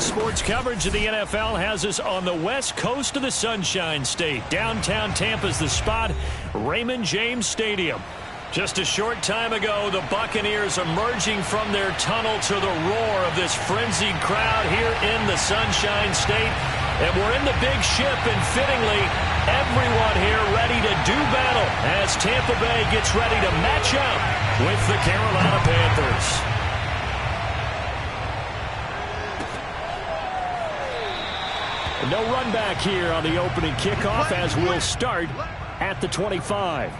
Sports coverage of the NFL has us on the west coast of the Sunshine State. Downtown Tampa's the spot, Raymond James Stadium. Just a short time ago, the Buccaneers emerging from their tunnel to the roar of this frenzied crowd here in the Sunshine State. And we're in the big ship, and fittingly, everyone here ready to do battle as Tampa Bay gets ready to match up with the Carolina Panthers. No run back here on the opening kickoff as we'll start at the 25.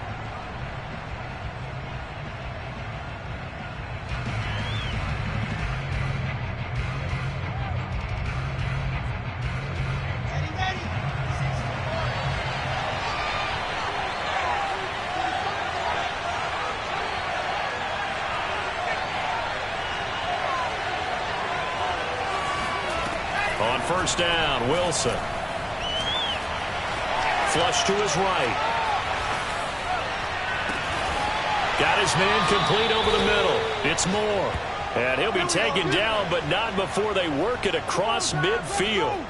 On first down, Wilson. Flush to his right. Got his man complete over the middle. It's Moore. And he'll be taken down, but not before they work it across midfield.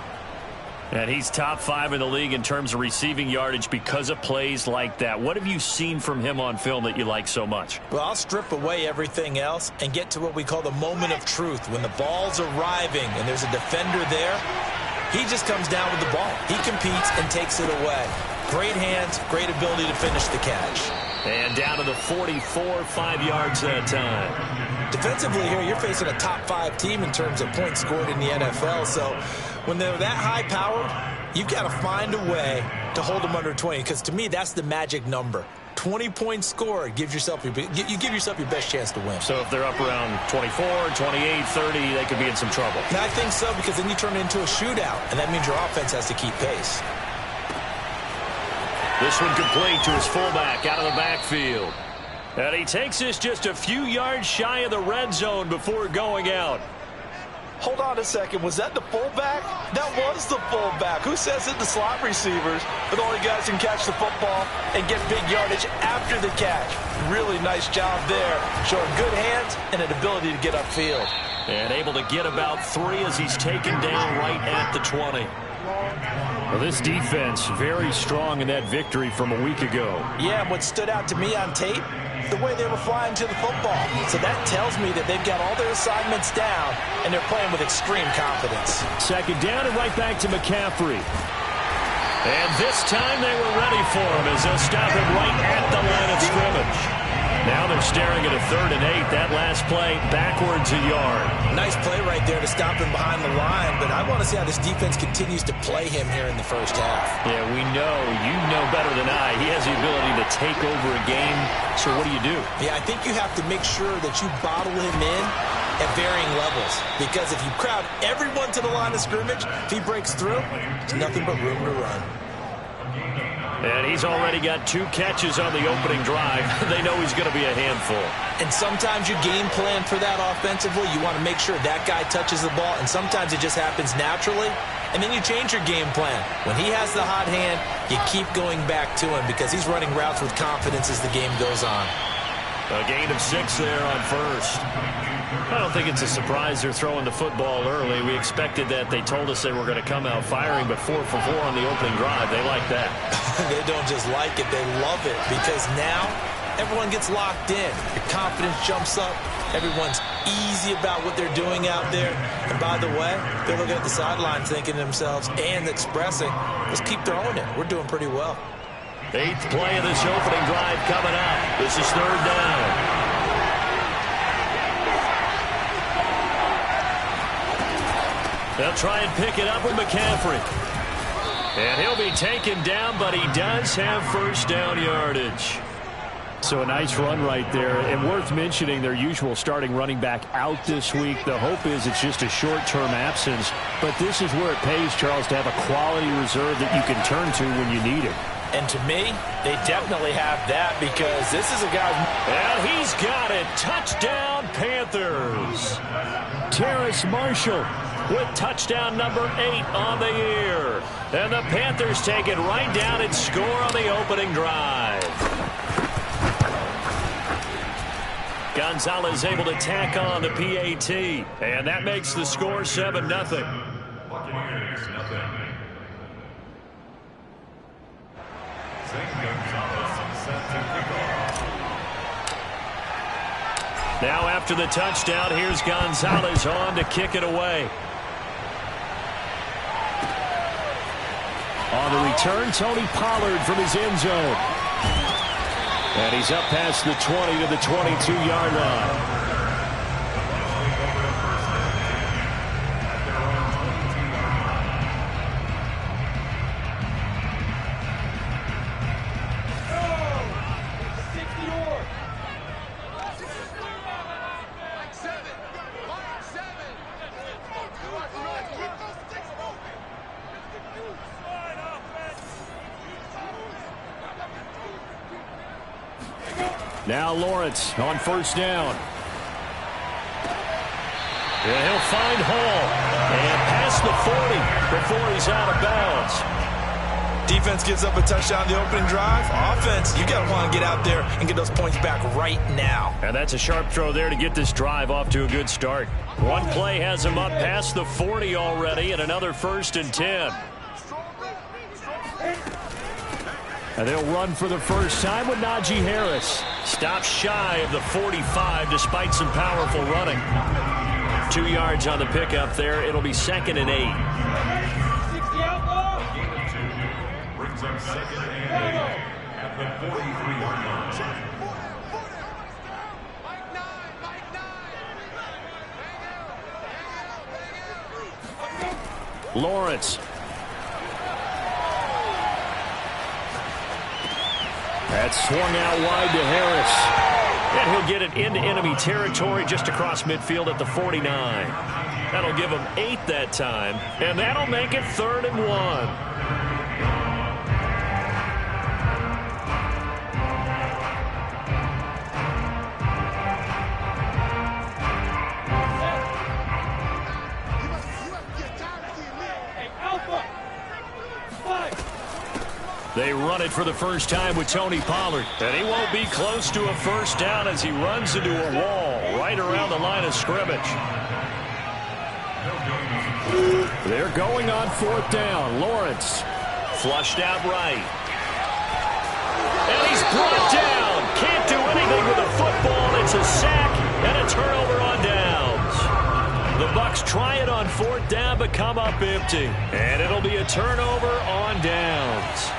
And he's top 5 in the league in terms of receiving yardage because of plays like that. What have you seen from him on film that you like so much? Well, I'll strip away everything else and get to what we call the moment of truth. When the ball's arriving and there's a defender there, he just comes down with the ball. He competes and takes it away. Great hands, great ability to finish the catch. And down to the 44, 5 yards that time. Defensively here, you're facing a top 5 team in terms of points scored in the NFL. So when they're that high-powered, you've got to find a way to hold them under 20. Because to me, that's the magic number. 20 points scored gives yourself you give yourself your best chance to win. So if they're up around 24, 28, 30, they could be in some trouble. And I think so, because then you turn it into a shootout, and that means your offense has to keep pace. This one complete to his fullback out of the backfield. And he takes this just a few yards shy of the red zone before going out. Hold on a second. Was that the fullback? That was the fullback. Who says it? The slot receivers are the only guys who can catch the football and get big yardage after the catch. Really nice job there. Showing good hands and an ability to get upfield. And able to get about 3 as he's taken down right at the 20. Well, this defense very strong in that victory from a week ago. Yeah, and what stood out to me on tape, the way they were flying to the football. So that tells me that they've got all their assignments down, and they're playing with extreme confidence. Second down and right back to McCaffrey. And this time they were ready for him as they'll stop him right at the line of scrimmage. Now they're staring at a 3rd and 8. That last play backwards a yard. Nice play right there to stop him behind the line, but I want to see how this defense continues to play him here in the first half. Yeah, we know. You know better than I. He has the ability to take over a game. So what do you do? Yeah, I think you have to make sure that you bottle him in at varying levels, because if you crowd everyone to the line of scrimmage, if he breaks through, there's nothing but room to run. And he's already got 2 catches on the opening drive. They know he's going to be a handful. And sometimes you game plan for that offensively. You want to make sure that guy touches the ball, and sometimes it just happens naturally. And then you change your game plan. When he has the hot hand, you keep going back to him because he's running routes with confidence as the game goes on. A gain of 6 there on first. I don't think it's a surprise they're throwing the football early. We expected that. They told us they were going to come out firing, but 4 for 4 on the opening drive. They like that. They don't just like it, they love it, because now everyone gets locked in. Your confidence jumps up. Everyone's easy about what they're doing out there. And by the way, they're looking at the sideline thinking to themselves and expressing, let's keep throwing it. We're doing pretty well. 8th play of this opening drive coming up. This is 3rd down. They'll try and pick it up with McCaffrey. And he'll be taken down, but he does have first down yardage. So a nice run right there. And worth mentioning, their usual starting running back out this week. The hope is it's just a short-term absence. But this is where it pays, Charles, to have a quality reserve that you can turn to when you need it. And to me, they definitely have that, because this is a guy. And he's got it. Touchdown, Panthers. Terrace Marshall with touchdown number 8 on the year. And the Panthers take it right down and score on the opening drive. Gonzalez able to tack on the PAT. And that makes the score 7-0. Now after the touchdown, here's Gonzalez on to kick it away. On the return, Tony Pollard from his end zone. And he's up past the 20 to the 22-yard line. Now Lawrence on first down. And he'll find Hall. And past the 40 before he's out of bounds. Defense gives up a touchdown the opening drive. Offense, you got to want to get out there and get those points back right now. And that's a sharp throw there to get this drive off to a good start. One play has him up past the 40 already, and another 1st and 10. And they'll run for the first time with Najee Harris. Stops shy of the 45 despite some powerful running. 2 yards on the pickup there. It'll be 2nd and 8. Brings up 2nd and 8 at the 43-yard line. Lawrence. That's swung out wide to Harris. And he'll get it into enemy territory just across midfield at the 49. That'll give him 8 that time. And that'll make it 3rd and 1. They run it for the first time with Tony Pollard. And he won't be close to a first down as he runs into a wall right around the line of scrimmage. They're going on 4th down. Lawrence flushed out right. And he's brought down. Can't do anything with the football. It's a sack and a turnover on downs. The Bucs try it on 4th down but come up empty. And it'll be a turnover on downs.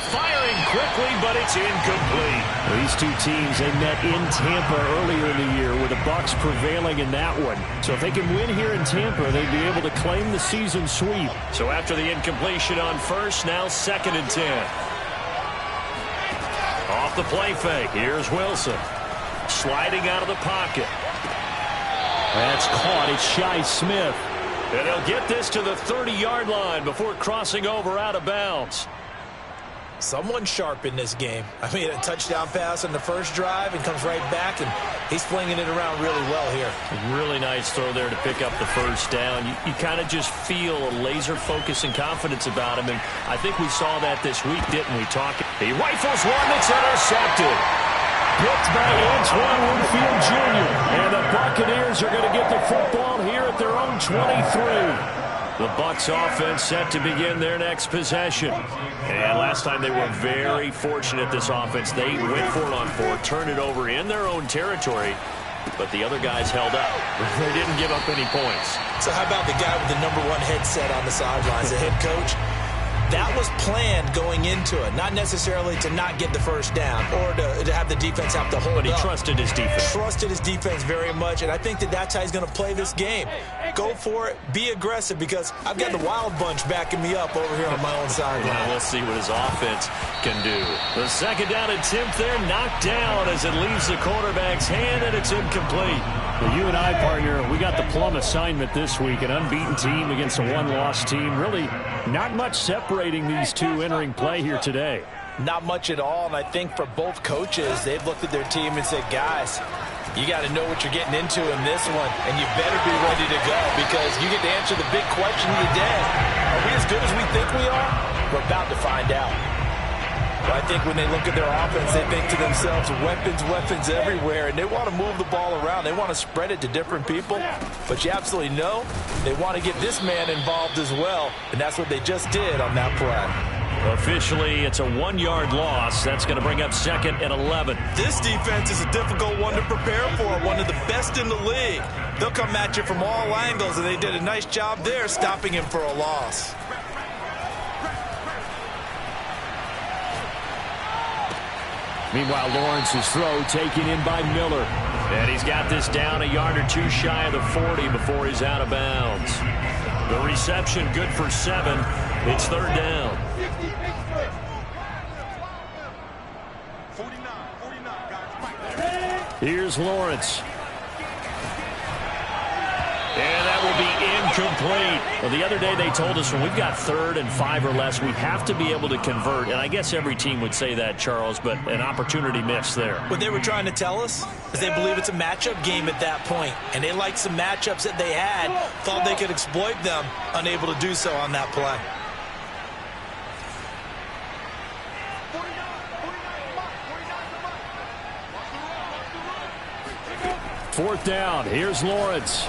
Firing quickly, but it's incomplete. These two teams, they met in Tampa earlier in the year with the Bucs prevailing in that one. So if they can win here in Tampa, they'd be able to claim the season sweep. So after the incompletion on first, now 2nd and 10. Off the play fake, here's Wilson. Sliding out of the pocket. That's caught. It's Shi Smith. And he'll get this to the 30-yard line before crossing over out of bounds. Someone sharp in this game. I mean, a touchdown pass on the first drive and comes right back, and he's flinging it around really well here. Really nice throw there to pick up the first down. You kind of just feel a laser focus and confidence about him, and I think we saw that this week, didn't we? He rifles one that's intercepted. Picked by Antoine Winfield Jr. And the Buccaneers are going to get the football here at their own 23. The Bucs offense set to begin their next possession. And last time they were very fortunate, this offense. They went for it on 4, turned it over in their own territory, but the other guys held up. They didn't give up any points. So how about the guy with the #1 headset on the sidelines, the head coach? That was planned going into it, not necessarily to not get the first down or to have the defense have to hold up. But he trusted his defense. Trusted his defense very much, and I think that's how he's going to play this game. Go for it. Be aggressive, because I've got the wild bunch backing me up over here on my own sideline. Well, we'll see what his offense can do. The 2nd down attempt there knocked down as it leaves the quarterback's hand, and it's incomplete. Well, you and I, partner, we got the plum assignment this week. An unbeaten team against a one-loss team. Really not much separating these two entering play here today. Not much at all, and I think for both coaches, they've looked at their team and said, guys, you got to know what you're getting into in this one, and you better be ready to go, because you get to answer the big question of the day. Are we as good as we think we are? We're about to find out. Well, I think when they look at their offense, they think to themselves, weapons, weapons everywhere, and they want to move the ball around. They want to spread it to different people, but you absolutely know they want to get this man involved as well, and that's what they just did on that play. Officially, it's a 1-yard loss. That's going to bring up 2nd and 11. This defense is a difficult one to prepare for, one of the best in the league. They'll come at you from all angles, and they did a nice job there stopping him for a loss. Meanwhile, Lawrence's throw taken in by Miller. And he's got this down a yard or two shy of the 40 before he's out of bounds. The reception good for 7. It's 3rd down. Here's Lawrence. And that will be incomplete. Well, the other day they told us when we've got 3rd and 5 or less, we have to be able to convert. And I guess every team would say that, Charles, but an opportunity missed there. What they were trying to tell us is they believe it's a matchup game at that point. And they liked some matchups that they had, thought they could exploit them, unable to do so on that play. Fourth down. Here's Lawrence.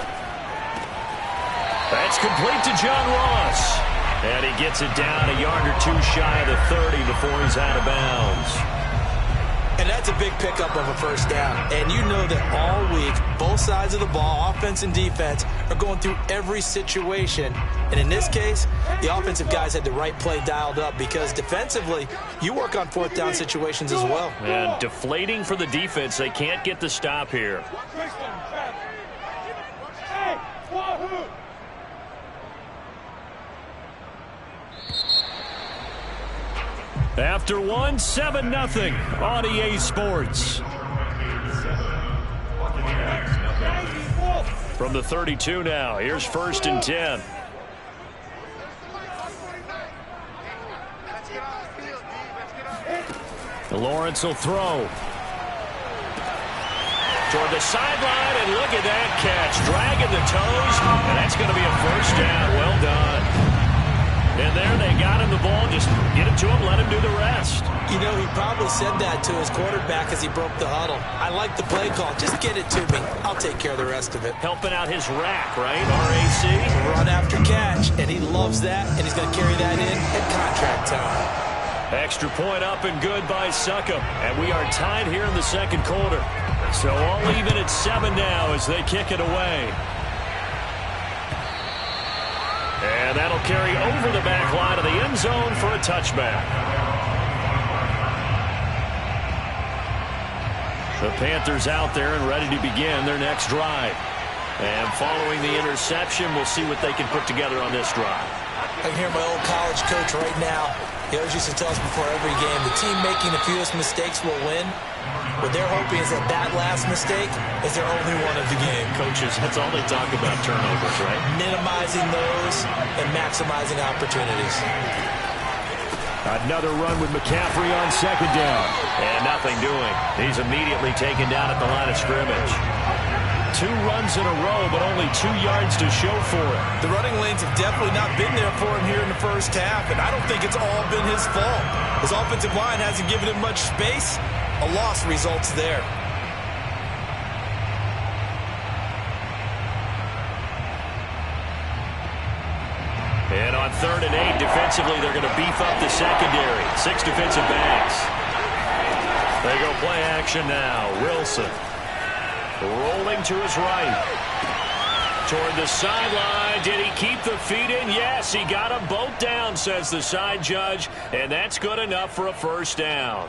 That's complete to John Ross. And he gets it down a yard or two shy of the 30 before he's out of bounds. And that's a big pickup of a first down. And you know that all week, both sides of the ball, offense and defense, are going through every situation. And in this case, the offensive guys had the right play dialed up because defensively, you work on 4th down situations as well. And deflating for the defense. They can't get the stop here. After 1, 7-0 on EA Sports. From the 32 now, here's 1st and 10. Lawrence will throw. Toward the sideline, and look at that catch. Dragging the toes, and that's going to be a first down. Well done. And there they got him the ball. Just get it to him, let him do the rest. You know, he probably said that to his quarterback as he broke the huddle. I like the play call. Just get it to me. I'll take care of the rest of it. Helping out his rack, right? RAC. Run after catch, and he loves that, and he's going to carry that in at contract time. Extra point up and good by Succop. And we are tied here in the 2nd quarter. So all even at 7 now as they kick it away. And that'll carry over the back line of the end zone for a touchback. The Panthers out there and ready to begin their next drive. And following the interception, we'll see what they can put together on this drive. I can hear my old college coach right now. He always used to tell us before every game, the team making the fewest mistakes will win. What they're hoping is that that last mistake is their only one of the game. Coaches, that's all they talk about, turnovers, right? Minimizing those and maximizing opportunities. Another run with McCaffrey on 2nd down. And nothing doing. He's immediately taken down at the line of scrimmage. 2 runs in a row, but only 2 yards to show for it. The running lanes have definitely not been there for him here in the first half, and I don't think it's all been his fault. His offensive line hasn't given him much space. A loss results there. And on 3rd and 8, defensively, they're going to beef up the secondary. 6 defensive backs. They go play action now. Wilson. Rolling to his right. Toward the sideline. Did he keep the feet in? Yes, he got them both down, says the side judge. And that's good enough for a first down.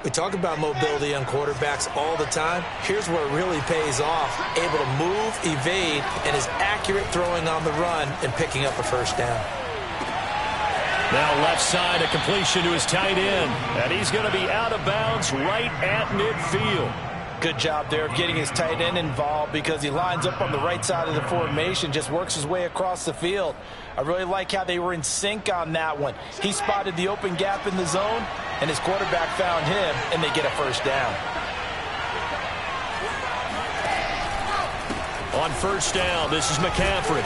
We talk about mobility on quarterbacks all the time. Here's where it really pays off. Able to move, evade, and is accurate throwing on the run and picking up a first down. Now left side, a completion to his tight end. And he's going to be out of bounds right at midfield. Good job there of getting his tight end involved because he lines up on the right side of the formation, just works his way across the field. I really like how they were in sync on that one. He spotted the open gap in the zone, and his quarterback found him, and they get a first down. On first down, this is McCaffrey.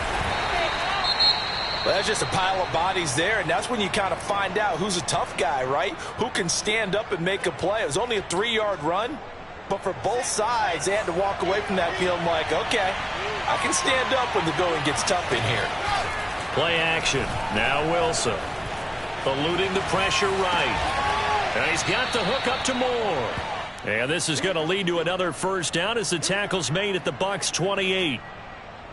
Well, that's just a pile of bodies there, and that's when you kind of find out who's a tough guy, right? Who can stand up and make a play. It was only a 3-yard run, but for both sides, they had to walk away from that field like, okay, I can stand up when the going gets tough in here. Play action. Now Wilson. Eluding the pressure right. And he's got the hook up to Moore. And this is going to lead to another first down as the tackle's made at the Bucs 28.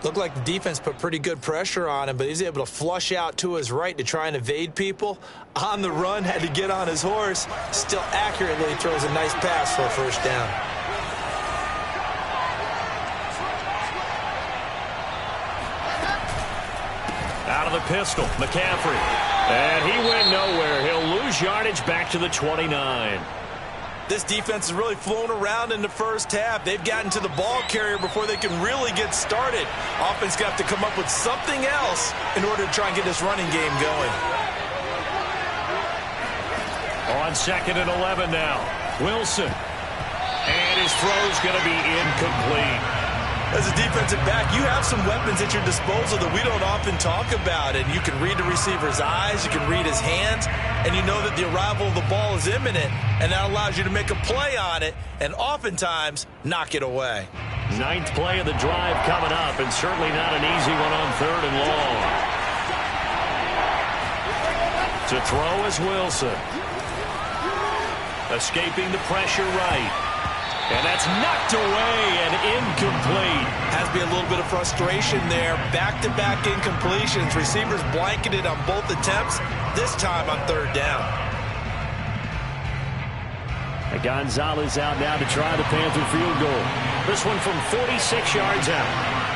Looked like the defense put pretty good pressure on him, but he's able to flush out to his right to try and evade people. On the run, had to get on his horse. Still accurately throws a nice pass for a first down. Out of the pistol, McCaffrey. And he went nowhere. He'll lose yardage back to the 29. This defense has really flown around in the first half. They've gotten to the ball carrier before they can really get started. Offense got to come up with something else in order to try and get this running game going. On 2nd and 11 now. Wilson. And his throw's going to be incomplete. As a defensive back, you have some weapons at your disposal that we don't often talk about. And you can read the receiver's eyes, you can read his hands, and you know that the arrival of the ball is imminent. And that allows you to make a play on it and oftentimes knock it away. 9th play of the drive coming up, and certainly not an easy one on 3rd and long. To throw is Wilson. Escaping the pressure right. And that's knocked away and incomplete. Has to be a little bit of frustration there. Back-to-back incompletions. Receivers blanketed on both attempts, this time on 3rd down. And Gonzalez out now to try the Panther field goal. This one from 46 yards out.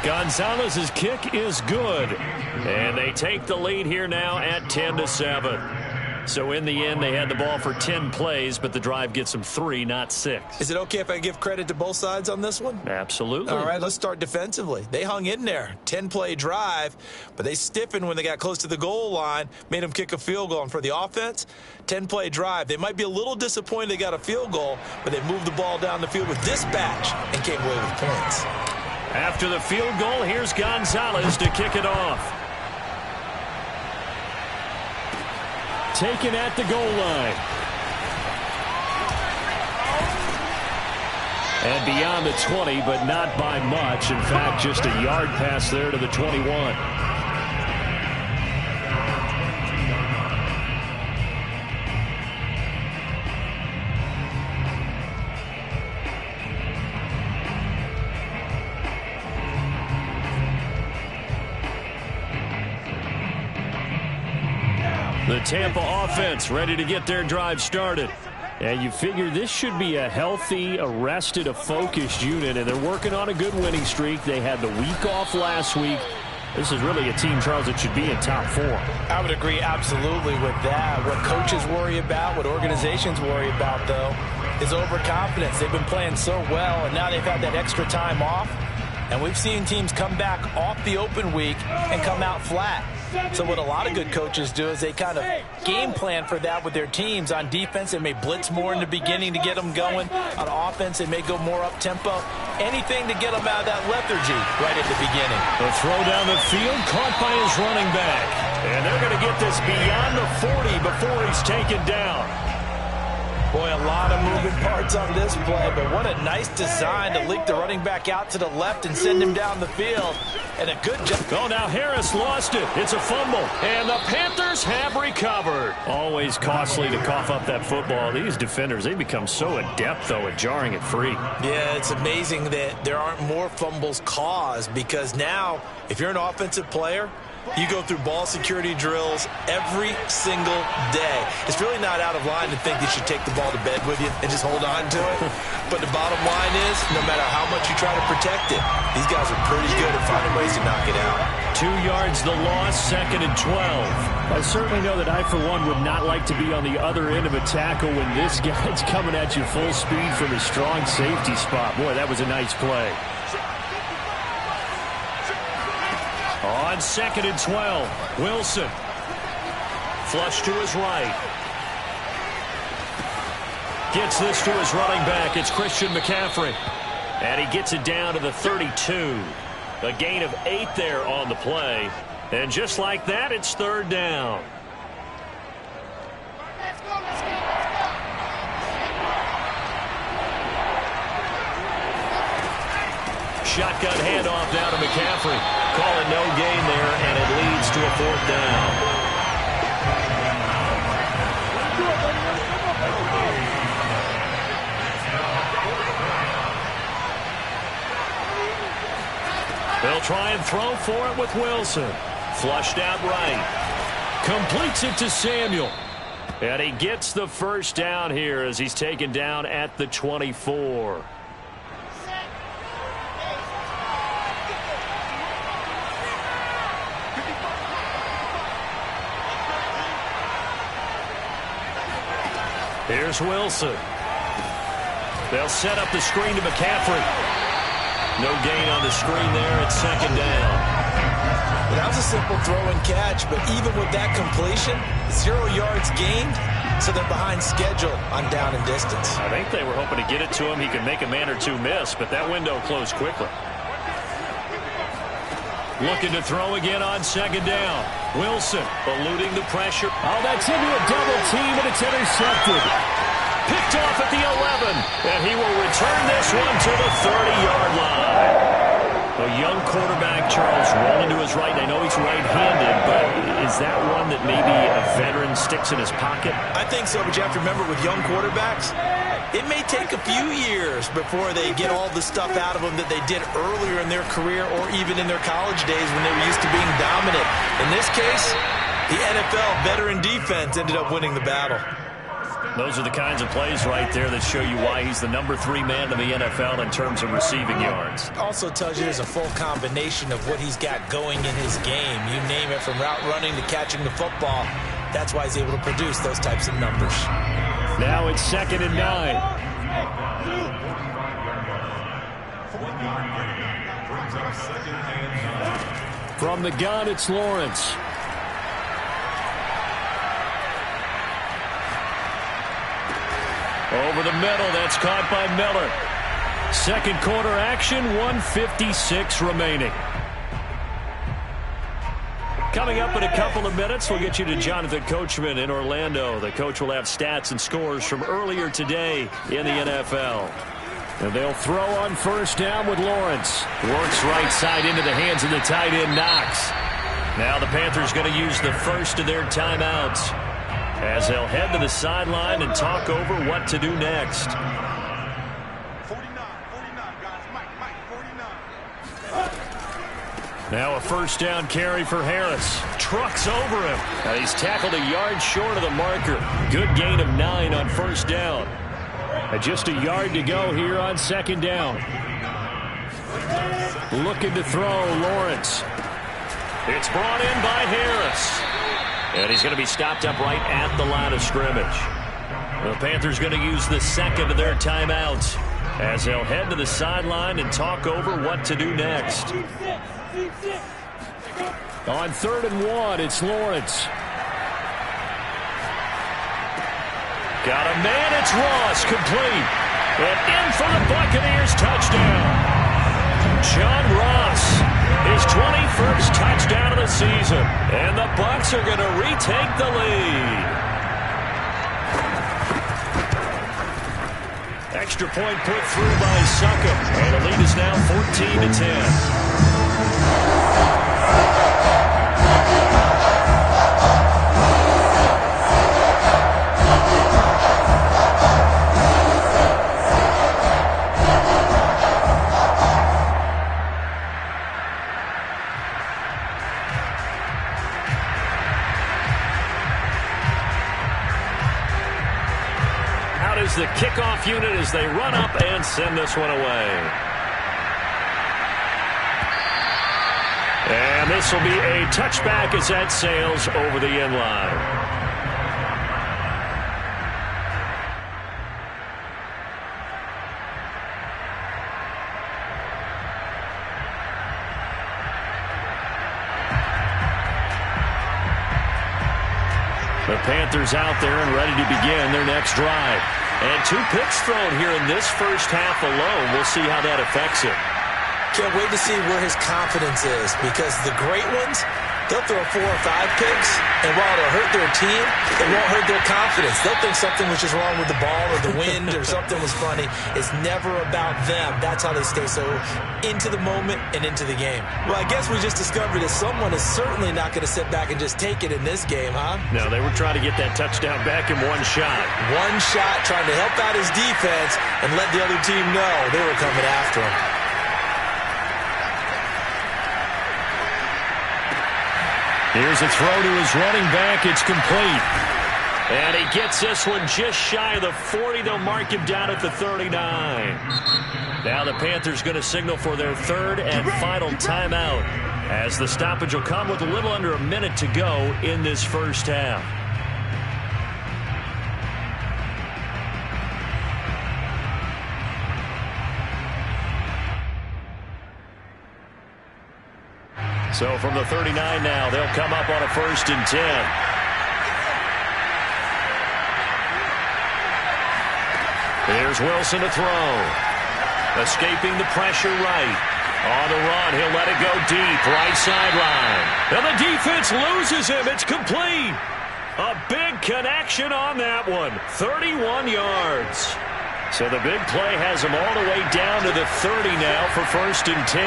Gonzalez's kick is good. And they take the lead here now at 10-7. So in the end, they had the ball for 10 plays, but the drive gets them 3, not 6. Is it okay if I give credit to both sides on this one? Absolutely. All right, let's start defensively. They hung in there. 10-play drive, but they stiffened when they got close to the goal line, made them kick a field goal. And for the offense, 10-play drive. They might be a little disappointed they got a field goal, but they moved the ball down the field with dispatch and came away with points. After the field goal, here's Gonzalez to kick it off. Taken at the goal line. And beyond the 20, but not by much. In fact, just a yard pass there to the 21. The Tampa offense ready to get their drive started. And you figure this should be a healthy, arrested, a focused unit, and they're working on a good winning streak. They had the week off last week. This is really a team, Charles, that should be in top 4. I would agree absolutely with that. What coaches worry about, what organizations worry about, though, is overconfidence. They've been playing so well, and now they've had that extra time off. And we've seen teams come back off the open week and come out flat. So what a lot of good coaches do is they kind of game plan for that with their teams. On defense, they may blitz more in the beginning to get them going. On offense, they may go more up-tempo. Anything to get them out of that lethargy right at the beginning. The throw down the field, caught by his running back. And they're going to get this beyond the 40 before he's taken down. Boy, a lot of moving parts on this play, but what a nice design to leak the running back out to the left and send him down the field. And a good job. Oh, now Harris lost it. It's a fumble. And the Panthers have recovered. Always costly to cough up that football. These defenders, they become so adept, though, at jarring it free. Yeah, it's amazing that there aren't more fumbles caused, because now, if you're an offensive player, you go through ball security drills every single day. It's really not out of line to think you should take the ball to bed with you and just hold on to it. But the bottom line is, no matter how much you try to protect it, these guys are pretty good at finding ways to knock it out. 2 yards the loss, 2nd and 12. I certainly know that I, for one, would not like to be on the other end of a tackle when this guy's coming at you full speed from a strong safety spot. Boy, that was a nice play. On 2nd and 12, Wilson. Flush to his right. Gets this to his running back. It's Christian McCaffrey. And he gets it down to the 32. A gain of 8 there on the play. And just like that, it's third down. Shotgun handoff down to McCaffrey. Calling no gain there, and it leads to a fourth down. They'll try and throw for it with Wilson. Flushed out right. Completes it to Samuel. And he gets the first down here as he's taken down at the 24. Here's Wilson. They'll set up the screen to McCaffrey. No gain on the screen there at second down. That was a simple throw and catch, but even with that completion, 0 yards gained, so they're behind schedule on down and distance. I think they were hoping to get it to him. He could make a man or two miss, but that window closed quickly. Looking to throw again on second down. Wilson eluding the pressure. Oh, that's into a double team, and it's intercepted. Picked off at the 11, and he will return this one to the 30-yard line. A young quarterback, Charles, rolling to his right. I know he's right-handed, but is that one that maybe a veteran sticks in his pocket? I think so, but you have to remember with young quarterbacks, it may take a few years before they get all the stuff out of them that they did earlier in their career or even in their college days when they were used to being dominant. In this case, the NFL veteran defense ended up winning the battle. Those are the kinds of plays right there that show you why he's the number 3 man in the NFL in terms of receiving yards. Also tells you there's a full combination of what he's got going in his game. You name it, from route running to catching the football. That's why he's able to produce those types of numbers. Now it's 2nd and 9. From the gun, it's Lawrence. Over the middle, that's caught by Miller. Second quarter action, 1:56 remaining. Coming up in a couple of minutes, we'll get you to Jonathan Coachman in Orlando. The coach will have stats and scores from earlier today in the NFL. And they'll throw on first down with Lawrence. Works right side into the hands of the tight end, Knox. Now the Panthers going to use the first of their timeouts as they'll head to the sideline and talk over what to do next. 49, guys. Mike, 49. Now a first down carry for Harris. Trucks over him. Now he's tackled a yard short of the marker. Good gain of 9 on first down. And just a yard to go here on second down. Looking to throw, Lawrence. It's brought in by Harris. And he's going to be stopped up right at the line of scrimmage. The Panthers going to use the second of their timeouts as they'll head to the sideline and talk over what to do next. On 3rd and 1, it's Lawrence. Got a man, it's Ross, complete. And in for the Buccaneers, touchdown. John Ross, his 21st touchdown of the season. And the Bucs are going to retake the lead. Extra point put through by Succop. And the lead is now 14-10. The kickoff unit as they run up and send this one away. And this will be a touchback as that sails over the end line. The Panthers out there and ready to begin their next drive. And 2 picks thrown here in this first half alone. We'll see how that affects him. Can't wait to see where his confidence is, because the great ones, they'll throw 4 or 5 picks, and while it'll hurt their team, it won't hurt their confidence. They'll think something was just wrong with the ball or the wind or something was funny. It's never about them. That's how they stay so into the moment and into the game. Well, I guess we just discovered that someone is certainly not going to sit back and just take it in this game, huh? No, they were trying to get that touchdown back in one shot. One shot, trying to help out his defense and let the other team know they were coming after him. Here's a throw to his running back. It's complete. And he gets this one just shy of the 40. They'll mark him down at the 39. Now the Panthers going to signal for their 3rd and final timeout, as the stoppage will come with a little under a minute to go in this first half. So from the 39 now, they'll come up on a 1st and 10. Here's Wilson to throw. Escaping the pressure right. On the run, he'll let it go deep, right sideline. And the defense loses him. It's complete. A big connection on that one. 31 yards. So the big play has him all the way down to the 30 now for 1st and 10.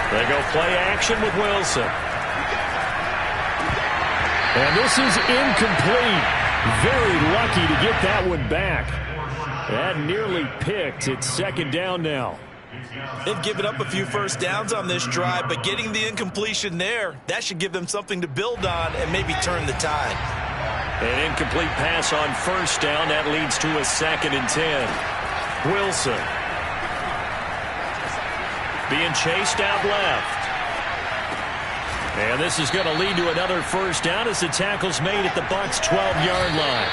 They go play action with Wilson. And this is incomplete. Very lucky to get that one back. That nearly picked. It's 2nd down now. They've given up a few first downs on this drive, but getting the incompletion there, that should give them something to build on and maybe turn the tide. An incomplete pass on 1st down. That leads to a 2nd and 10. Wilson being chased out left. And this is going to lead to another 1st down as the tackle's made at the Bucs' 12-yard line.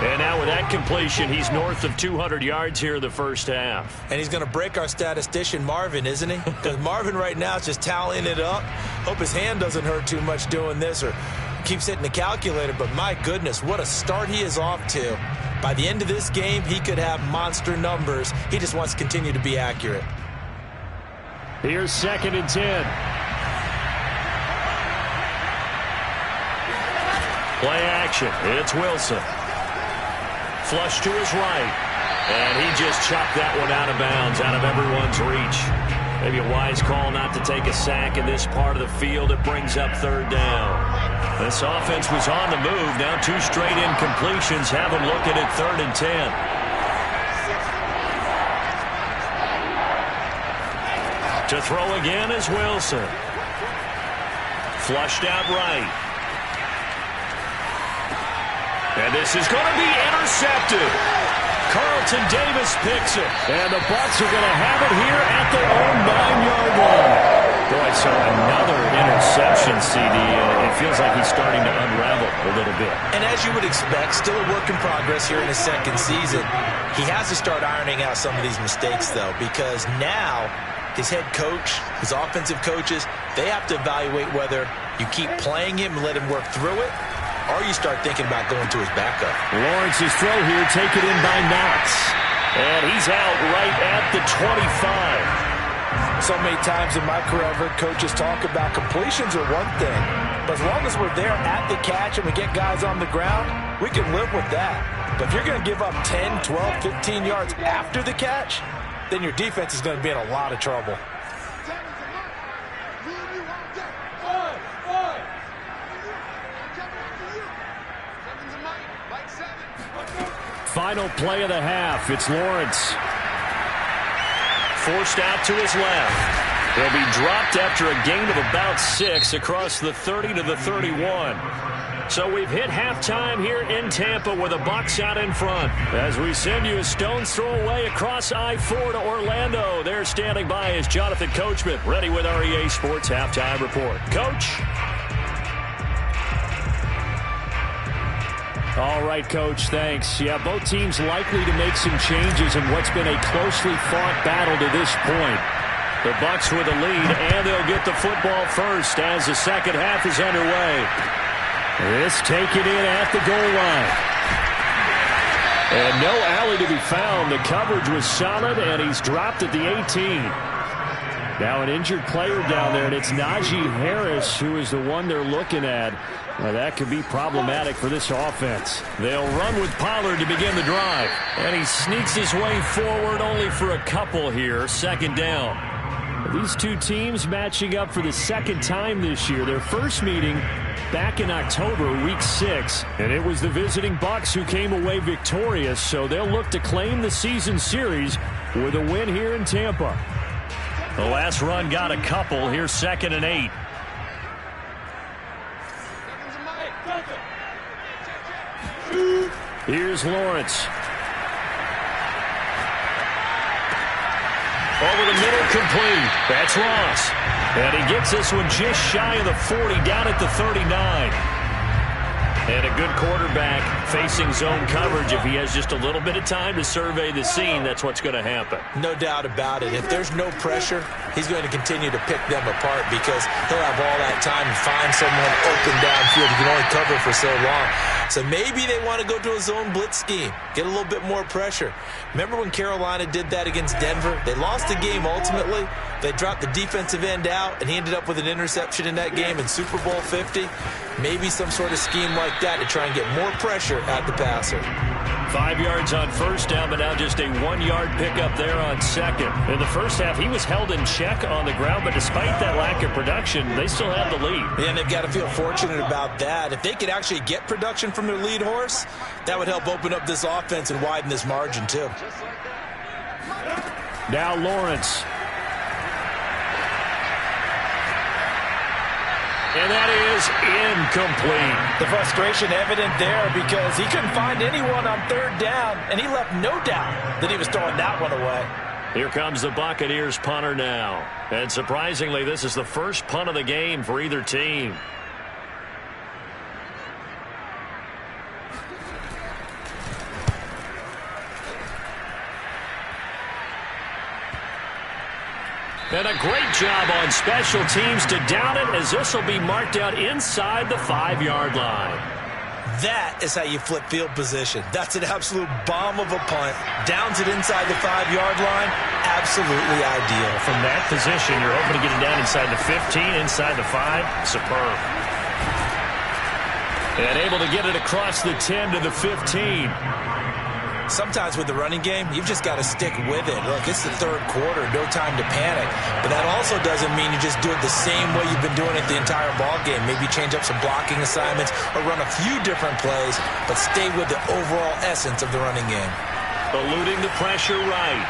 And now with that completion, he's north of 200 yards here in the first half. And he's going to break our statistician Marvin, isn't he? Because Marvin right now is just tallying it up. Hope his hand doesn't hurt too much doing this or keeps hitting the calculator. But my goodness, what a start he is off to. By the end of this game, he could have monster numbers. He just wants to continue to be accurate. Here's 2nd and 10. Play action. It's Wilson. Flush to his right. And he just chopped that one out of bounds, out of everyone's reach. Maybe a wise call not to take a sack in this part of the field. It brings up 3rd down. This offense was on the move. Now 2 straight incompletions have them looking at 3rd and 10. To throw again is Wilson. Flushed out right. And this is going to be intercepted. Carlton Davis picks it. And the Bucs are going to have it here at their own 9-yard line. Boy, so another interception, CD. It feels like he's starting to unravel a little bit. And as you would expect, still a work in progress here in his 2nd season. He has to start ironing out some of these mistakes, though, because now his head coach, his offensive coaches, they have to evaluate whether you keep playing him and let him work through it, or you start thinking about going to his backup. Lawrence's throw here, taken in by Knox. And he's out right at the 25. So many times in my career, I've heard coaches talk about completions are one thing, but as long as we're there at the catch and we get guys on the ground, we can live with that. But if you're going to give up 10, 12, 15 yards after the catch, then your defense is going to be in a lot of trouble. Final play of the half. It's Lawrence. Forced out to his left. He'll be dropped after a gain of about 6 across the 30 to the 31. So we've hit halftime here in Tampa with the Bucs out in front. As we send you a stone's throw away across I-4 to Orlando. There standing by is Jonathan Coachman, ready with our EA Sports Halftime Report. Coach. All right, Coach, thanks. Yeah, both teams likely to make some changes in what's been a closely fought battle to this point. The Bucs with the lead, and they'll get the football first as the second half is underway. This taken in at the goal line. And no alley to be found. The coverage was solid, and he's dropped at the 18. Now an injured player down there, and it's Najee Harris who is the one they're looking at. Well, that could be problematic for this offense. They'll run with Pollard to begin the drive. And he sneaks his way forward only for a couple here. Second down. These two teams matching up for the second time this year. Their first meeting back in October, week 6. And it was the visiting Bucs who came away victorious. So they'll look to claim the season series with a win here in Tampa. The last run got a couple. Here's 2nd and 8. Here's Lawrence. Over the middle, complete. That's Ross. And he gets this one just shy of the 40, down at the 39. And a good quarterback facing zone coverage. If he has just a little bit of time to survey the scene, that's what's going to happen. No doubt about it. If there's no pressure, he's going to continue to pick them apart because he'll have all that time to find someone open downfield. He can only cover for so long. So maybe they want to go to a zone blitz scheme, get a little bit more pressure. Remember when Carolina did that against Denver? They lost the game ultimately. They dropped the defensive end out, and he ended up with an interception in that game in Super Bowl 50. Maybe some sort of scheme like that to try and get more pressure at the passer. 5 yards on first down, but now just a 1-yard pickup there on second. In the first half, he was held in check on the ground, but despite that lack of production, they still have the lead. Yeah, and they've got to feel fortunate about that. If they could actually get production from their lead horse, that would help open up this offense and widen this margin too. Now Lawrence. And that is incomplete. The frustration evident there because he couldn't find anyone on 3rd down, and he left no doubt that he was throwing that one away. Here comes the Buccaneers punter now. And surprisingly, this is the first punt of the game for either team. And a great job on special teams to down it, as this will be marked out inside the 5-yard line. That is how you flip field position. That's an absolute bomb of a punt. Downs it inside the 5-yard line. Absolutely ideal. From that position, you're hoping to get it down inside the 15, inside the 5. Superb. And able to get it across the 10 to the 15. Sometimes with the running game, you've just got to stick with it. Look, it's the 3rd quarter, no time to panic. But that also doesn't mean you just do it the same way you've been doing it the entire ball game. Maybe change up some blocking assignments or run a few different plays, but stay with the overall essence of the running game. Eluding the pressure right.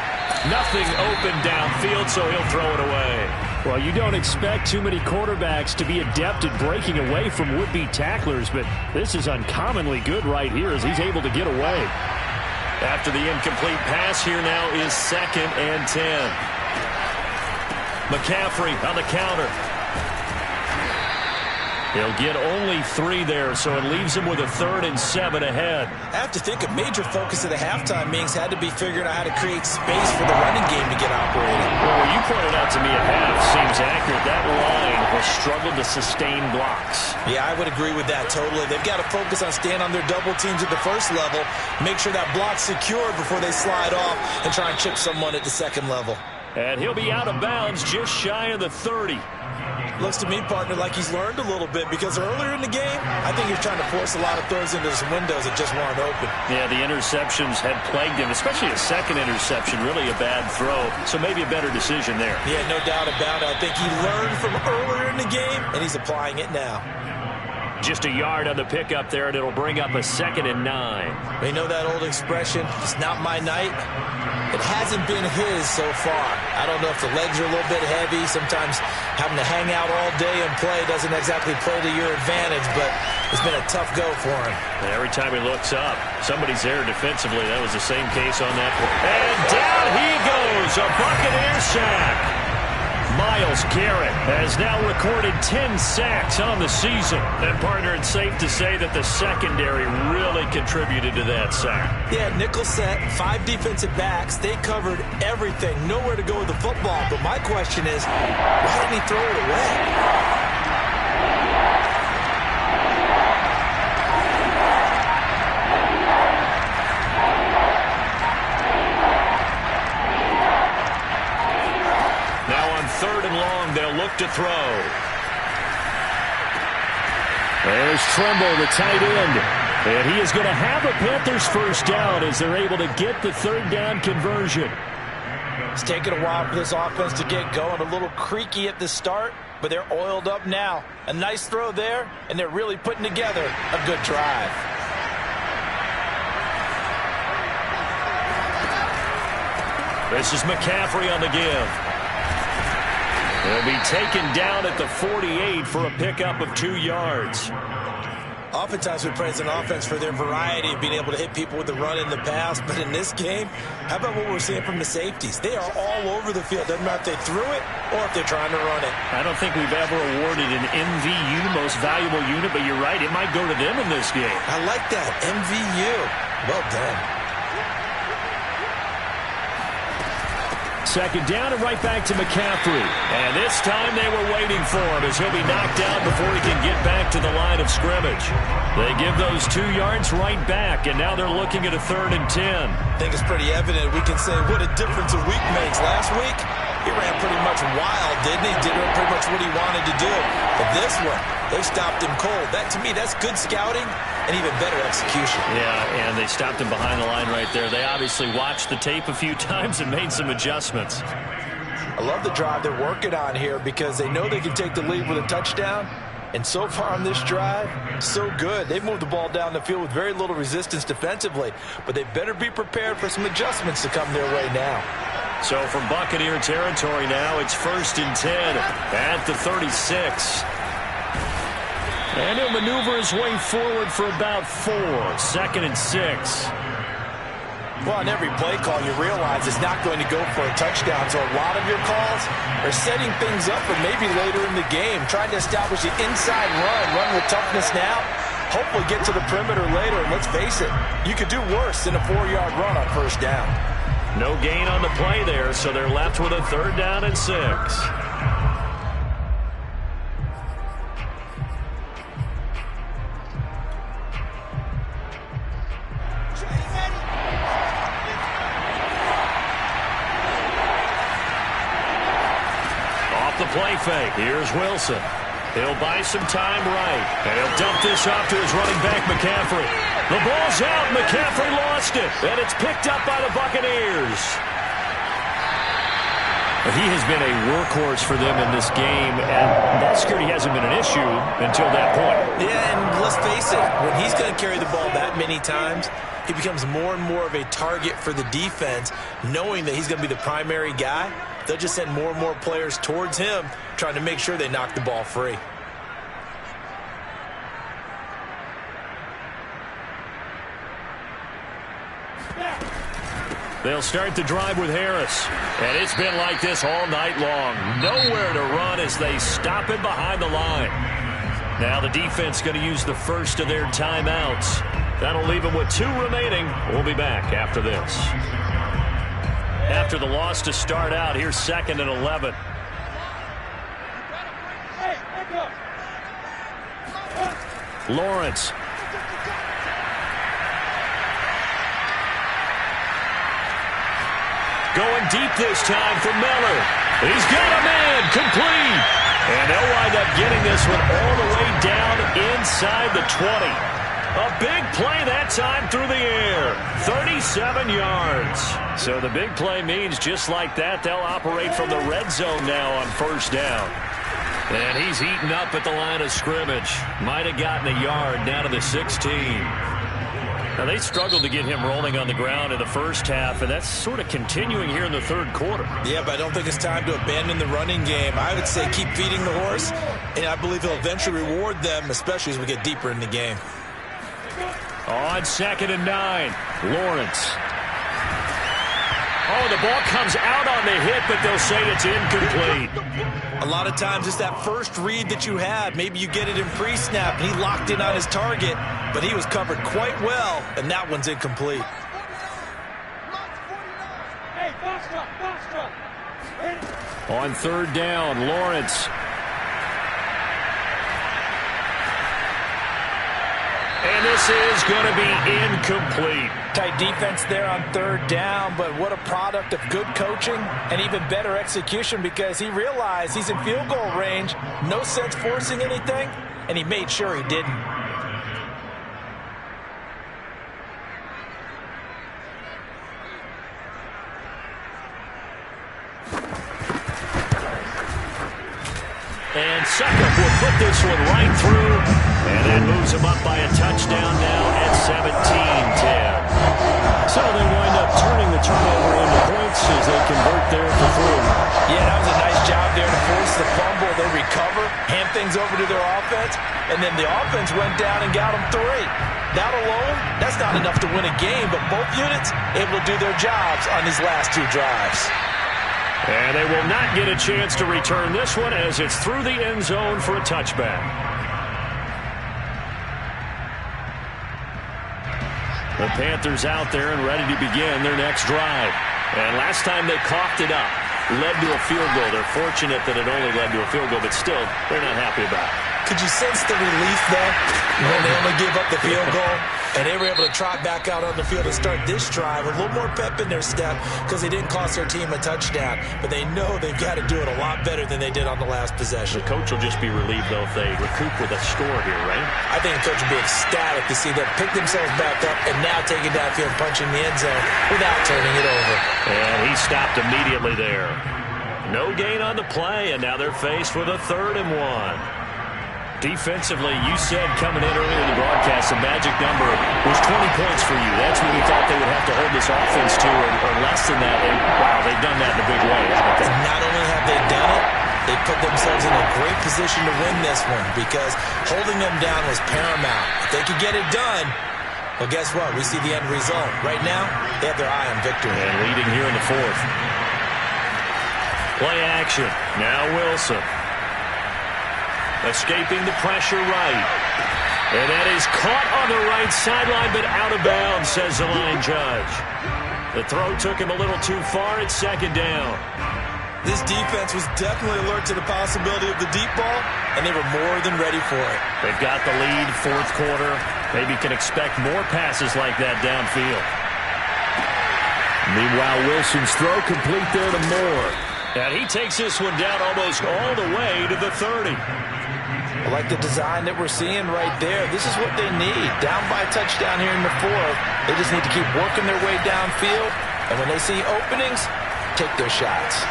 Nothing open downfield, so he'll throw it away. Well, you don't expect too many quarterbacks to be adept at breaking away from would-be tacklers, but this is uncommonly good right here as he's able to get away. After the incomplete pass, here now is 2nd and 10. McCaffrey on the counter. He'll get only 3 there, so it leaves him with a 3rd and 7 ahead. I have to think a major focus of the halftime meetings had to be figuring out how to create space for the running game to get operating. Well, what you pointed out to me at half seems accurate. That line has struggled to sustain blocks. Yeah, I would agree with that totally. They've got to focus on staying on their double teams at the first level, make sure that block's secured before they slide off and try and chip someone at the 2nd level. And he'll be out of bounds just shy of the 30. Looks to me, partner, like he's learned a little bit because earlier in the game, I think he was trying to force a lot of throws into some windows that just weren't open. Yeah, the interceptions had plagued him, especially a 2nd interception, really a bad throw. So maybe a better decision there. Yeah, no doubt about it. I think he learned from earlier in the game, and he's applying it now. Just a yard on the pickup there, and it'll bring up a 2nd and 9. We know that old expression, it's not my night. It hasn't been his so far. I don't know if the legs are a little bit heavy. Sometimes having to hang out all day and play doesn't exactly play to your advantage, but it's been a tough go for him. And every time he looks up, somebody's there defensively. That was the same case on that one. And down he goes, a Buccaneer sack. Myles Garrett has now recorded 10 sacks on the season. And, partner, it's safe to say that the secondary really contributed to that sack. Yeah, nickel set, 5 defensive backs. They covered everything. Nowhere to go with the football. But my question is, why didn't he throw it away? look to throw. There's Tremble, the tight end. And he is going to have a Panthers first down as they're able to get the third down conversion. It's taken a while for this offense to get going. A little creaky at the start, but they're oiled up now. A nice throw there, and they're really putting together a good drive. This is McCaffrey on the give. He'll be taken down at the 48 for a pickup of 2 yards. Oftentimes we praise an offense for their variety of being able to hit people with the run in the pass, but in this game, how about what we're seeing from the safeties? They are all over the field. Doesn't matter if they threw it or if they're trying to run it. I don't think we've ever awarded an MVU, most valuable unit, but you're right, it might go to them in this game. I like that, MVU. Well done. Second down and right back to McCaffrey. And this time they were waiting for him as he'll be knocked down before he can get back to the line of scrimmage. They give those 2 yards right back, and now they're looking at a 3rd and 10. I think it's pretty evident. We can say what a difference a week makes. Last week, he ran pretty much wild, didn't he? Did pretty much what he wanted to do. But this one, they stopped him cold. That, to me, that's good scouting and even better execution. Yeah, and they stopped him behind the line right there. They obviously watched the tape a few times and made some adjustments. I love the drive they're working on here because they know they can take the lead with a touchdown. And so far on this drive, so good. They've moved the ball down the field with very little resistance defensively. But they better be prepared for some adjustments to come their way now. So from Buccaneer territory now, it's 1st and 10 at the 36. And he'll maneuver his way forward for about 4. 2nd and 6. Well, on every play call, you realize it's not going to go for a touchdown. So a lot of your calls are setting things up for maybe later in the game, trying to establish the inside run with toughness now, hopefully get to the perimeter later. And let's face it, you could do worse than a 4-yard run on 1st down. No gain on the play there, so they're left with a 3rd down and 6. The play fake. Here's Wilson. He'll buy some time right. And he'll dump this off to his running back, McCaffrey. The ball's out. McCaffrey lost it. And it's picked up by the Buccaneers. He has been a workhorse for them in this game, and ball security hasn't been an issue until that point. Yeah, and let's face it, when he's going to carry the ball that many times, he becomes more and more of a target for the defense, knowing that he's going to be the primary guy. They'll just send more and more players towards him, trying to make sure they knock the ball free. They'll start the drive with Harris. And it's been like this all night long. Nowhere to run as they stop him behind the line. Now the defense going to use the first of their timeouts. That'll leave them with 2 remaining. We'll be back after this. After the loss to start out, here's 2nd and 11. Lawrence. Going deep this time for Miller. He's got a man, complete. And they'll wind up getting this one all the way down inside the 20. A big play that time through the air. 37 yards. So the big play means just like that, they'll operate from the red zone now on 1st down. And he's eaten up at the line of scrimmage. Might have gotten a yard down to the 16. Now, they struggled to get him rolling on the ground in the first half, and that's sort of continuing here in the 3rd quarter. Yeah, but I don't think it's time to abandon the running game. I would say keep feeding the horse, and I believe he'll eventually reward them, especially as we get deeper in the game. On 2nd and 9, Lawrence. Oh, the ball comes out on the hit, but they'll say it's incomplete. A lot of times it's that first read that you have. Maybe you get it in pre-snap, and he locked in on his target, but he was covered quite well, and that one's incomplete. On 3rd down, Lawrence. And this is going to be incomplete. Tight defense there on third down, but what a product of good coaching and even better execution, because he realized he's in field goal range. No sense forcing anything, and he made sure he didn't. And Suckup will put this one right through, and that moves him up by a touchdown now at 17-10. So they wind up turning the turnover into points as they convert there for 4. Yeah, that was a nice job there to force the fumble. They recover, hand things over to their offense, and then the offense went down and got them 3. That alone, that's not enough to win a game, but both units able to do their jobs on these last 2 drives. And they will not get a chance to return this one as it's through the end zone for a touchback. The Panthers out there and ready to begin their next drive. And last time they coughed it up, led to a field goal. They're fortunate that it only led to a field goal, but still, they're not happy about it. Could you sense the relief there when they only gave up the field goal? And they were able to trot back out on the field and start this drive with a little more pep in their step because they didn't cost their team a touchdown. But they know they've got to do it a lot better than they did on the last possession. The coach will just be relieved, though, if they recoup with a score here, right? I think the coach will be ecstatic to see them pick themselves back up and now take it downfield, punching the end zone without turning it over. And he stopped immediately there. No gain on the play, and now they're faced with a 3rd and 1. Defensively, you said coming in earlier in the broadcast, the magic number was 20 points for you. That's what we thought they would have to hold this offense to, or less than that. And, wow, they've done that in a big way, haven't they? Not only have they done it, they put themselves in a great position to win this one because holding them down was paramount. If they could get it done, well, guess what? We see the end result. Right now, they have their eye on victory. And leading here in the 4th. Play action. Now Wilson. Escaping the pressure right. And that is caught on the right sideline, but out of bounds, says the line judge. The throw took him a little too far. It's 2nd down. This defense was definitely alert to the possibility of the deep ball, and they were more than ready for it. They've got the lead, 4th quarter. Maybe can expect more passes like that downfield. Meanwhile, Wilson's throw complete there to Moore. And he takes this one down almost all the way to the 30. I like the design that we're seeing right there. This is what they need. Down by a touchdown here in the 4th. They just need to keep working their way downfield. And when they see openings, take their shots.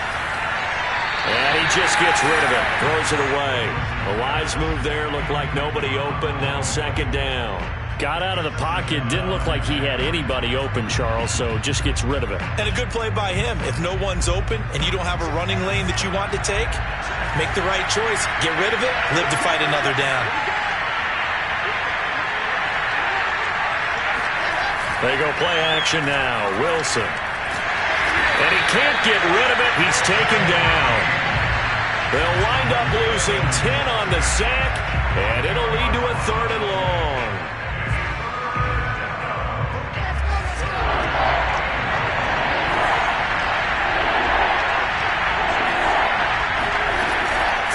And he just gets rid of it. Throws it away. A wise move there. Looked like nobody open. Now 2nd down. Got out of the pocket. Didn't look like he had anybody open, Charles, so just gets rid of it. And a good play by him. If no one's open and you don't have a running lane that you want to take, make the right choice. Get rid of it. Live to fight another down. They go play action now. Wilson. And he can't get rid of it. He's taken down. They'll wind up losing 10 on the sack, and it'll lead to a 3rd and long.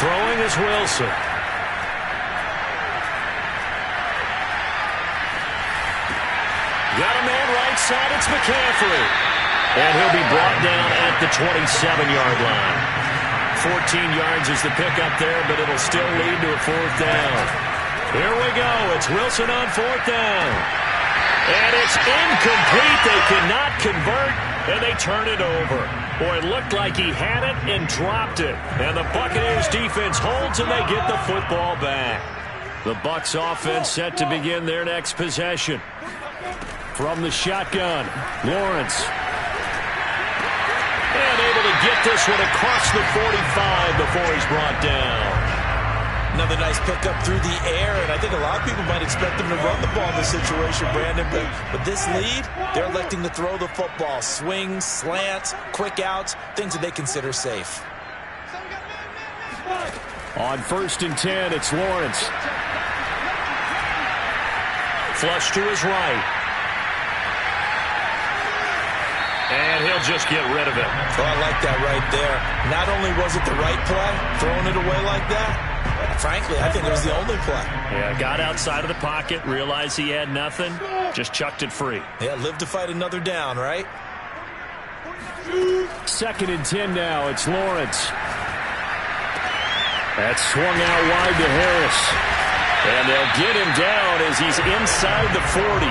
Throwing is Wilson. Got a man right side. It's McCaffrey. And he'll be brought down at the 27-yard line. 14 yards is the pickup there, but it'll still lead to a 4th down. Here we go. It's Wilson on 4th down. And it's incomplete. They cannot convert, and they turn it over. Boy, it looked like he had it and dropped it. And the Buccaneers defense holds, and they get the football back. The Bucs offense set to begin their next possession. From the shotgun, Lawrence. And able to get this one across the 45 before he's brought down. Another nice pickup through the air, and I think a lot of people might expect them to run the ball in this situation, Brandon. But with this lead, they're electing to throw the football. Swings, slants, quick outs, things that they consider safe. On 1st and 10, it's Lawrence. Flush to his right. And he'll just get rid of it. Oh, I like that right there. Not only was it the right play, throwing it away like that, frankly, I think it was the only play. Yeah, got outside of the pocket, realized he had nothing, Just chucked it free. Yeah, live to fight another down, right? 2nd and 10 now. It's Lawrence. That's swung out wide to Harris. And they'll get him down as he's inside the 40.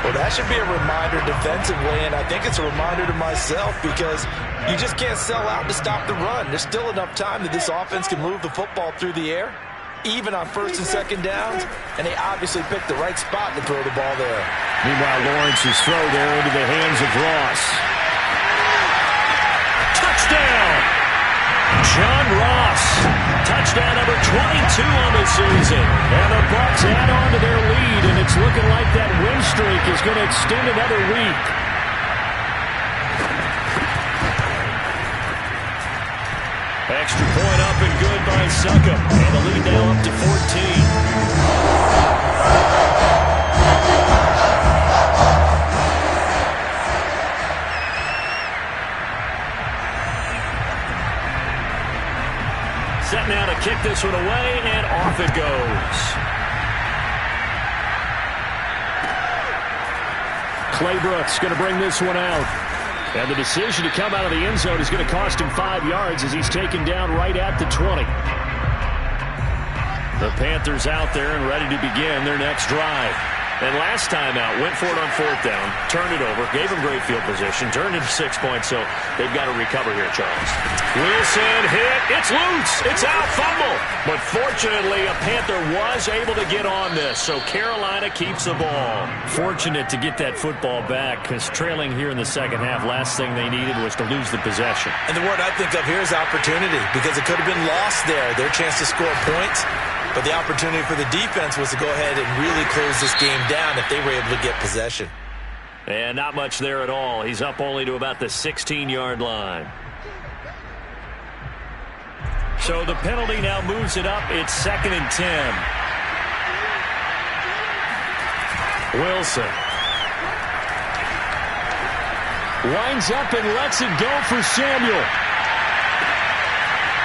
Well, that should be a reminder defensively, and I think it's a reminder to myself because you just can't sell out to stop the run. There's still enough time that this offense can move the football through the air, even on 1st and 2nd downs, and they obviously picked the right spot to throw the ball there. Meanwhile, Lawrence's throw there into the hands of Ross. Touchdown! John Ross. Touchdown number 22 on the season. And the Bucs add on to their lead, and it's looking like that win streak is going to extend another week. Extra point up and good by Succop. And the lead now up to 14. Set now to kick this one away, and off it goes. Clay Brooks going to bring this one out. And the decision to come out of the end zone is going to cost him 5 yards as he's taken down right at the 20. The Panthers out there and ready to begin their next drive. And last time out, went for it on 4th down, turned it over, gave him great field position, turned into 6 points, so they've got to recover here, Charles. Wilson hit. It's loose. It's out. Fumble. But fortunately, a Panther was able to get on this, so Carolina keeps the ball. Fortunate to get that football back because trailing here in the second half, last thing they needed was to lose the possession. And the word I think of here is opportunity because it could have been lost there. Their chance to score points. But the opportunity for the defense was to go ahead and really close this game down if they were able to get possession. And not much there at all. He's up only to about the 16-yard line. So the penalty now moves it up. It's 2nd and 10. Wilson winds up and lets it go for Samuel.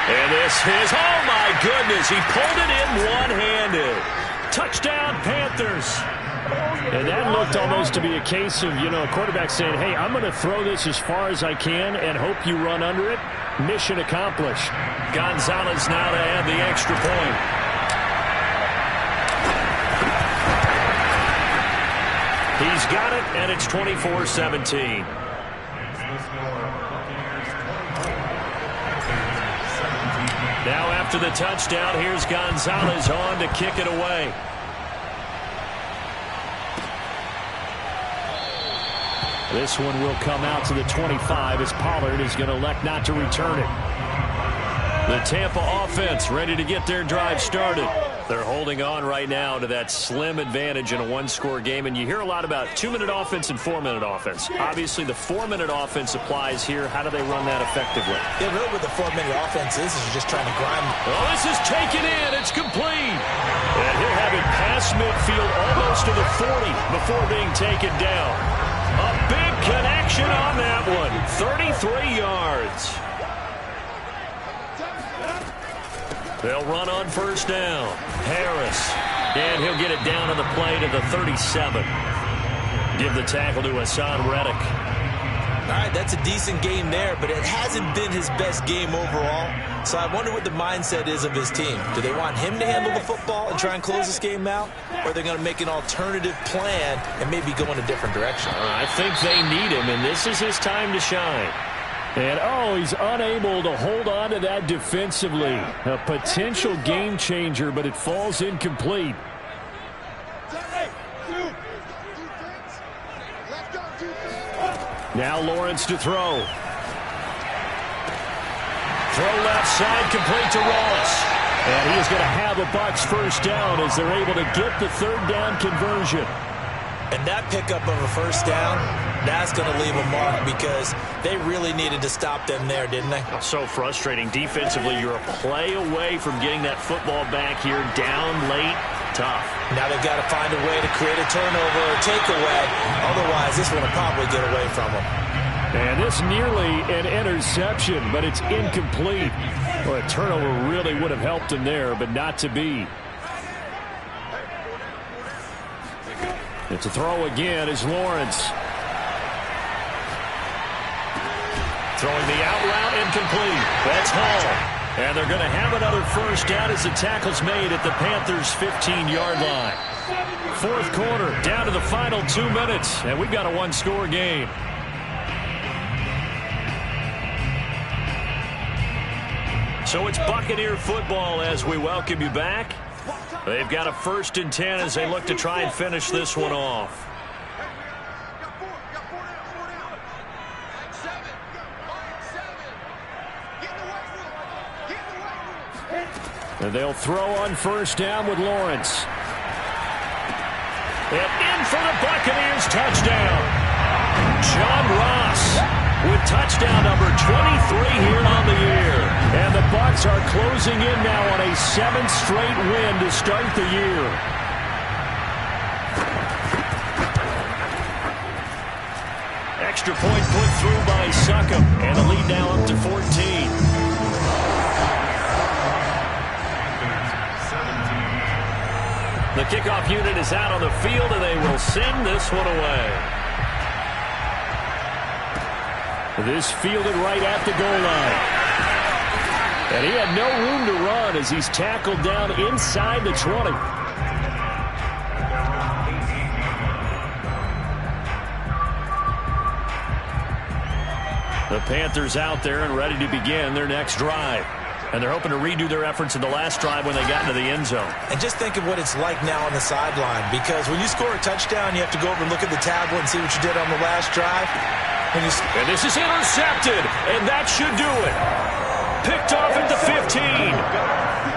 And this is, oh my goodness, he pulled it in one-handed. Touchdown, Panthers. And that looked almost to be a case of, a quarterback saying, hey, I'm going to throw this as far as I can and hope you run under it. Mission accomplished. Gonzalez now to add the extra point. He's got it, and it's 24-17. Now after the touchdown, here's Gonzalez on to kick it away. This one will come out to the 25 as Pollard is going to elect not to return it. The Tampa offense ready to get their drive started. They're holding on right now to that slim advantage in a one-score game, and you hear a lot about 2-minute offense and 4-minute offense. Obviously, the 4-minute offense applies here. How do they run that effectively? Yeah, really what the 4-minute offense is you're just trying to grind. Oh, this is taken in. It's complete. And he'll have it past midfield almost to the 40 before being taken down. A big connection on that one. 33 yards. They'll run on 1st down. Harris. And he'll get it down on the play to the 37. Give the tackle to Hassan Reddick. All right, that's a decent game there, but it hasn't been his best game overall. So I wonder what the mindset is of his team. Do they want him to handle the football and try and close this game out? Or are they going to make an alternative plan and maybe go in a different direction? I think they need him, and this is his time to shine. And, he's unable to hold on to that defensively. A potential game changer, but it falls incomplete. Now Lawrence to throw. Throw left side, complete to Ross. And he is going to have a Bucs 1st down as they're able to get the 3rd down conversion. And that pickup of a 1st down, that's going to leave a mark because they really needed to stop them there, didn't they? So frustrating. Defensively, you're a play away from getting that football back here. Down late, tough. Now they've got to find a way to create a turnover or takeaway. Otherwise, this one will probably get away from them. And this nearly an interception, but it's incomplete. Well, a turnover really would have helped him there, but not to be. It's a throw again is Lawrence. Throwing the out route, incomplete. That's Hall. And they're going to have another first down as the tackle's made at the Panthers' 15-yard line. Fourth quarter, down to the final 2 minutes, and we've got a one-score game. So it's Buccaneer football as we welcome you back. They've got a 1st and 10 as they look to try and finish this one off. And they'll throw on first down with Lawrence. And in for the Buccaneers touchdown. John Ross with touchdown number 23 here on the year. And the Bucs are closing in now on a 7th straight win to start the year. Extra point put through by Succop, and the lead now up to 14. The kickoff unit is out on the field, and they will send this one away. This fielded right at the goal line. And he had no room to run as he's tackled down inside the 20. The Panthers out there and ready to begin their next drive. And they're hoping to redo their efforts in the last drive when they got into the end zone. And just think of what it's like now on the sideline, because when you score a touchdown, you have to go over and look at the tablet and see what you did on the last drive. And this is intercepted, and that should do it. Picked off at the 15.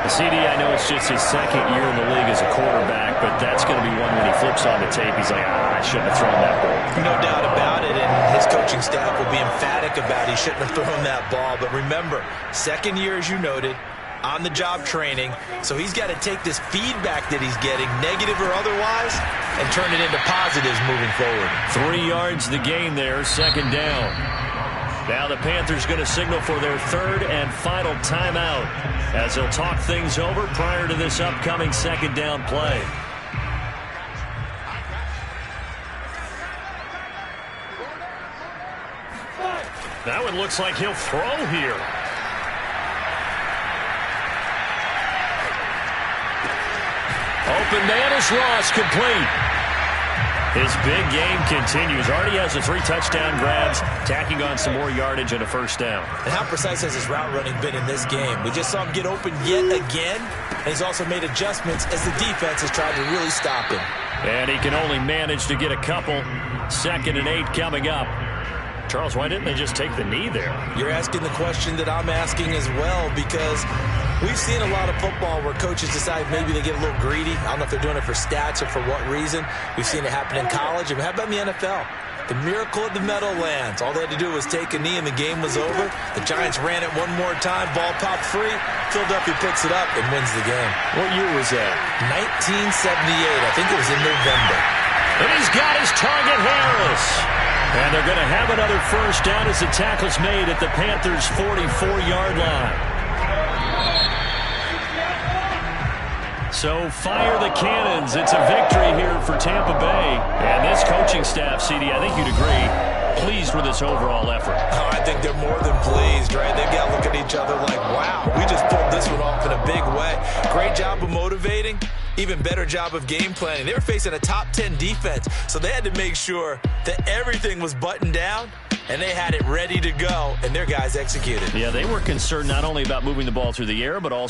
CD, I know it's just his 2nd year in the league as a quarterback, but that's going to be one when he flips on the tape. He's like, I shouldn't have thrown that ball. No doubt about it, and his coaching staff will be emphatic about he shouldn't have thrown that ball. But remember, 2nd year, as you noted, on-the-job training, so he's got to take this feedback that he's getting, negative or otherwise, and turn it into positives moving forward. 3 yards the gain there, 2nd down. Now the Panthers going to signal for their 3rd and final timeout as they'll talk things over prior to this upcoming 2nd down play. That one looks like he'll throw here. Open man is Ross, complete. His big game continues. Already has the 3 touchdown grabs, tacking on some more yardage and a 1st down. And how precise has his route running been in this game? We just saw him get open yet again, and he's also made adjustments as the defense has tried to really stop him. And he can only manage to get a couple. 2nd and 8 coming up. Charles, why didn't they just take the knee there? You're asking the question that I'm asking as well, because we've seen a lot of football where coaches decide maybe they get a little greedy. I don't know if they're doing it for stats or for what reason. We've seen it happen in college. And how about in the NFL? The miracle of the Meadowlands. All they had to do was take a knee and the game was over. The Giants ran it one more time. Ball popped free. Philadelphia picks it up and wins the game. What year was that? 1978. I think it was in November. And he's got his target, Harris. And they're going to have another first down as the tackle's made at the Panthers' 44-yard line. So fire the cannons. It's a victory here for Tampa Bay. And this coaching staff, CD, I think you'd agree, pleased with this overall effort. Oh, I think they're more than pleased, right? They've got to look at each other like, wow, we just pulled this one off in a big way. Great job of motivating. Even better job of game planning. They were facing a top 10 defense, so they had to make sure that everything was buttoned down, and they had it ready to go, and their guys executed. Yeah, they were concerned not only about moving the ball through the air, but also